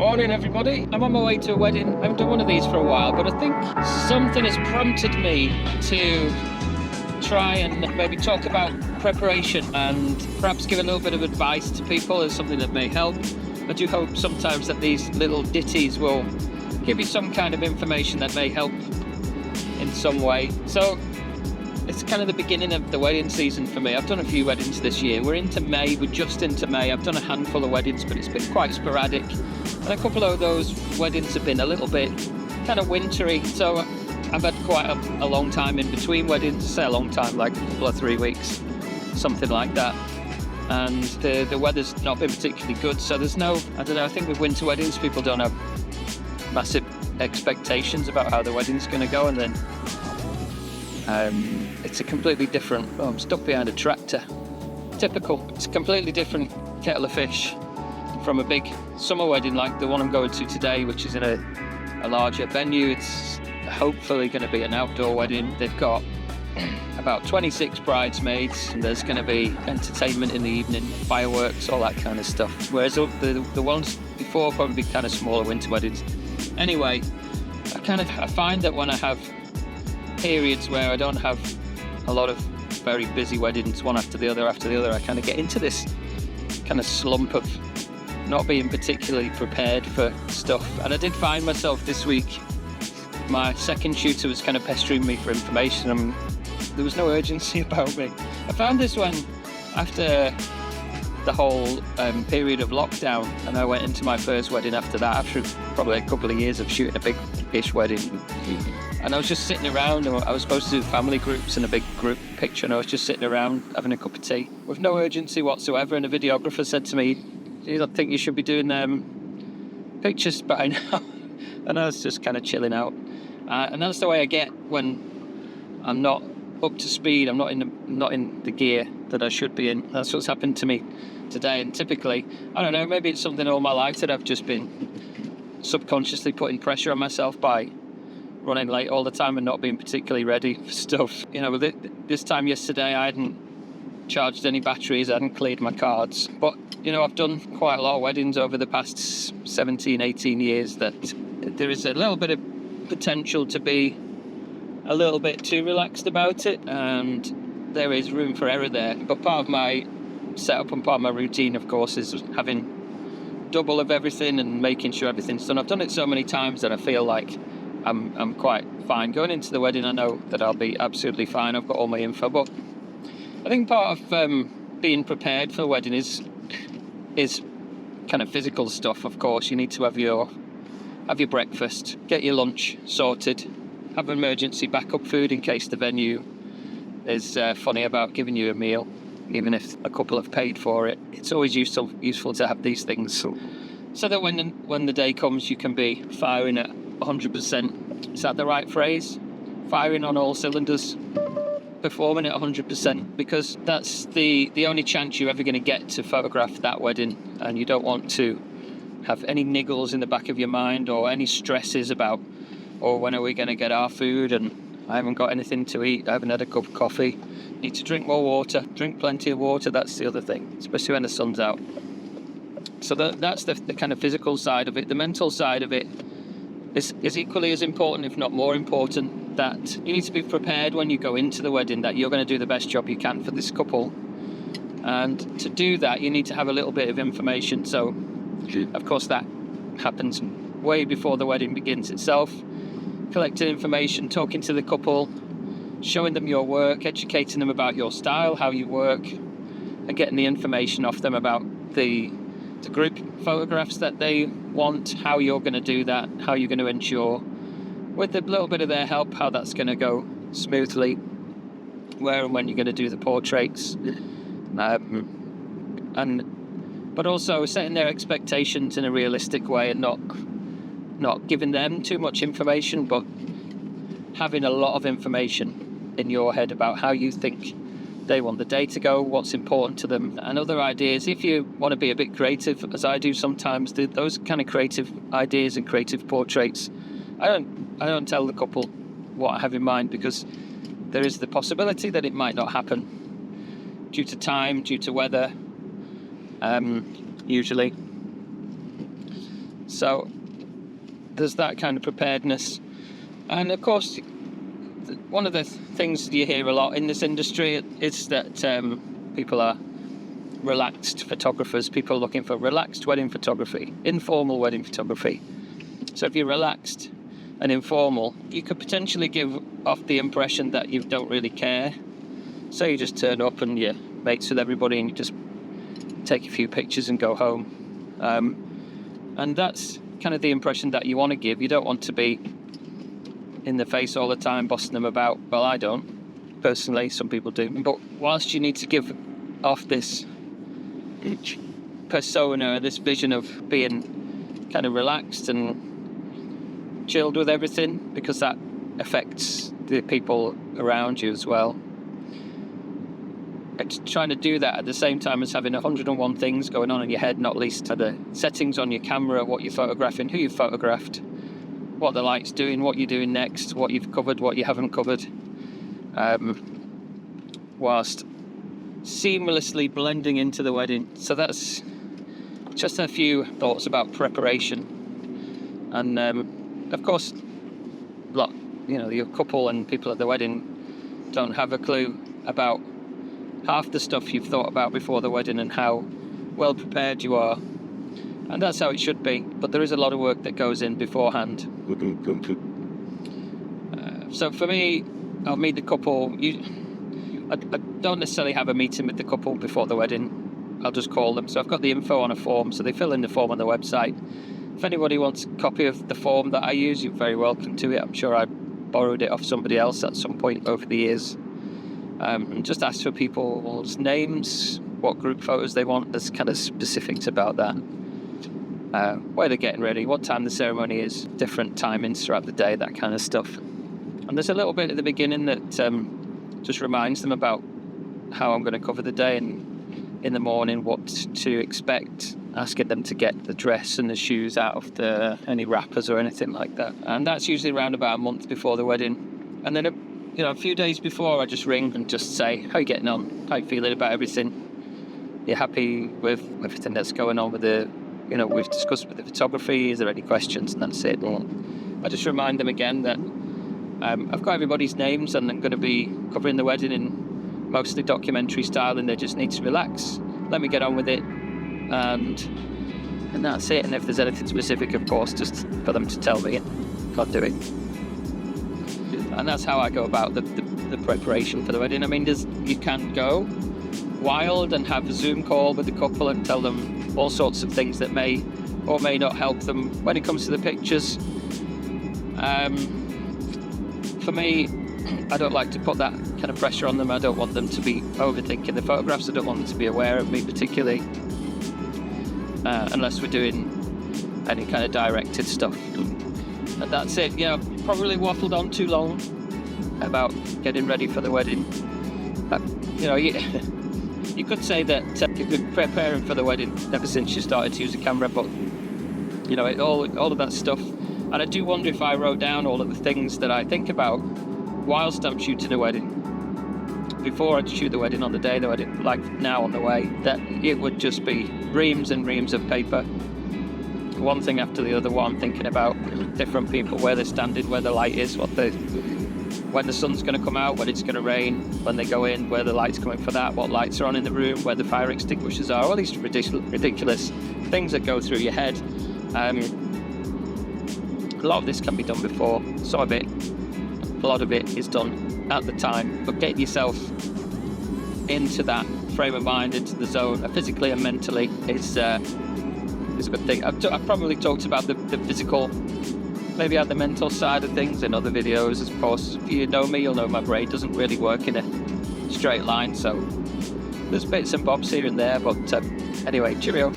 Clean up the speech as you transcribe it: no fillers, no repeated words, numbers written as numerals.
Morning everybody. I'm on my way to a wedding. I haven't done one of these for a while, but I think something has prompted me to try and maybe talk about preparation and perhaps give a little bit of advice to people as something that may help. I do hope sometimes that these little ditties will give you some kind of information that may help in some way. So it's kind of the beginning of the wedding season for me. I've done a few weddings this year. We're just into May. I've done a handful of weddings, but it's been quite sporadic. And a couple of those weddings have been a little bit kind of wintry. So I've had quite a long time in between weddings, say a long time, like a couple of 3 weeks, something like that. And the weather's not been particularly good. So there's no, I don't know, I think with winter weddings, people don't have massive expectations about how the wedding's going to go. And then it's a completely different, I'm stuck behind a tractor. Typical. It's a completely different kettle of fish from a big summer wedding like the one I'm going to today, which is in a larger venue. It's hopefully going to be an outdoor wedding. They've got about 26 bridesmaids, and there's going to be entertainment in the evening, fireworks, all that kind of stuff. Whereas the ones before probably kind of smaller winter weddings. Anyway, I find that when I have periods where I don't have a lot of very busy weddings, one after the other, I kind of get into this kind of slump of not being particularly prepared for stuff. And I did find myself this week, my second tutor was kind of pestering me for information, and there was no urgency about me. I found this when, after the whole period of lockdown, and I went into my first wedding after that, after probably a couple of years of shooting a big-ish wedding. And I was just sitting around, and I was supposed to do family groups and a big group picture, and I was just sitting around having a cup of tea with no urgency whatsoever. And the videographer said to me, "You don't think you should be doing pictures by now?" And I was just kind of chilling out. And that's the way I get when I'm not up to speed. I'm not in the gear that I should be in. That's what's happened to me today. And typically, I don't know, maybe it's something all my life that I've just been subconsciously putting pressure on myself by running late all the time and not being particularly ready for stuff. You know, this time yesterday I hadn't charged any batteries, I hadn't cleared my cards. But, you know, I've done quite a lot of weddings over the past 17, 18 years that there is a little bit of potential to be a little bit too relaxed about it, and there is room for error there. But part of my setup and part of my routine, of course, is having double of everything and making sure everything's done. I've done it so many times that I feel like I'm quite fine. Going into the wedding, I know that I'll be absolutely fine. I've got all my info. But I think part of being prepared for a wedding is kind of physical stuff, of course. You need to have your breakfast, get your lunch sorted, have emergency backup food in case the venue is funny about giving you a meal, even if a couple have paid for it. It's always useful to have these things so that when the day comes, you can be firing at 100%. Is that the right phrase? Firing on all cylinders, performing at 100%, because that's the only chance you're ever going to get to photograph that wedding, and you don't want to have any niggles in the back of your mind or any stresses about, or when are we going to get our food, and I haven't got anything to eat, I haven't had a cup of coffee, need to drink more water, drink plenty of water. That's the other thing, especially when the sun's out. So that's the kind of physical side of it. The mental side of it is equally as important, if not more important, that you need to be prepared when you go into the wedding that you're going to do the best job you can for this couple. And to do that, you need to have a little bit of information. So, of course, that happens way before the wedding begins itself. Collecting information, talking to the couple, showing them your work, educating them about your style, how you work, and getting the information off them about the group photographs that they want, how you're going to do that, how you're going to ensure, with a little bit of their help, how that's going to go smoothly, where and when you're going to do the portraits, but also setting their expectations in a realistic way and not giving them too much information, but having a lot of information in your head about how you think they want the day to go, what's important to them, and other ideas. If you want to be a bit creative, as I do sometimes, those kind of creative ideas and creative portraits, I don't tell the couple what I have in mind, because there is the possibility that it might not happen due to time, due to weather, usually. So there's that kind of preparedness. And of course, one of the things you hear a lot in this industry is that people are relaxed photographers. People are looking for relaxed wedding photography, informal wedding photography. So if you're relaxed and informal, you could potentially give off the impression that you don't really care. So you just turn up and you're mates with everybody and you just take a few pictures and go home. And that's kind of the impression that you want to give. You don't want to be in the face all the time, bossing them about. Well, I don't, personally. Some people do. But whilst you need to give off this persona, this vision of being kind of relaxed and chilled with everything, because that affects the people around you as well. It's trying to do that at the same time as having 101 things going on in your head, not least the settings on your camera, what you're photographing, who you've photographed, what the light's doing, what you're doing next, what you've covered, what you haven't covered, whilst seamlessly blending into the wedding. So that's just a few thoughts about preparation. And of course, your couple and people at the wedding don't have a clue about half the stuff you've thought about before the wedding and how well prepared you are. And that's how it should be, but there is a lot of work that goes in beforehand. So for me, I'll meet the couple. I don't necessarily have a meeting with the couple before the wedding. I'll just call them. So I've got the info on a form, so they fill in the form on the website. If anybody wants a copy of the form that I use, you're very welcome to it. I'm sure I borrowed it off somebody else at some point over the years. And just ask for people's names, what group photos they want. There's kind of specifics about that. Where they're getting ready, what time the ceremony is, different timings throughout the day, that kind of stuff. And there's a little bit at the beginning that just reminds them about how I'm going to cover the day, and in the morning what to expect, asking them to get the dress and the shoes out of any wrappers or anything like that. And that's usually around about a month before the wedding. And then a few days before, I just ring and just say, how are you getting on? How are you feeling about everything? You're happy with everything that's going on with we've discussed with the photography, is there any questions? And that's it. And I just remind them again that I've got everybody's names and I'm going to be covering the wedding in mostly documentary style, and they just need to relax, let me get on with it, and that's it. And if there's anything specific, of course, just for them to tell me, I'll do it. And that's how I go about the preparation for the wedding. I mean, you can go wild and have a Zoom call with the couple and tell them all sorts of things that may or may not help them when it comes to the pictures. For me, I don't like to put that kind of pressure on them. I don't want them to be overthinking the photographs. I don't want them to be aware of me particularly, unless we're doing any kind of directed stuff. And that's it. Probably waffled on too long about getting ready for the wedding. You could say that you've been preparing for the wedding ever since you started to use a camera, but all of that stuff. And I do wonder if I wrote down all of the things that I think about whilst I'm shooting a wedding, before I shoot the wedding, on the day, the wedding, like now on the way, that it would just be reams and reams of paper, one thing after the other, what I'm thinking about, different people, where they're standing, where the light is, when the sun's going to come out, when it's going to rain, when they go in, where the light's coming for that, what lights are on in the room, where the fire extinguishers are, all these ridiculous things that go through your head. A lot of this can be done before, some of it, a lot of it is done at the time, but getting yourself into that frame of mind, into the zone, physically and mentally, is a good thing. I've probably talked about the physical, maybe at the mental side of things in other videos. Of course, if you know me, you'll know my brain doesn't really work in a straight line, so there's bits and bobs here and there, but anyway, cheerio.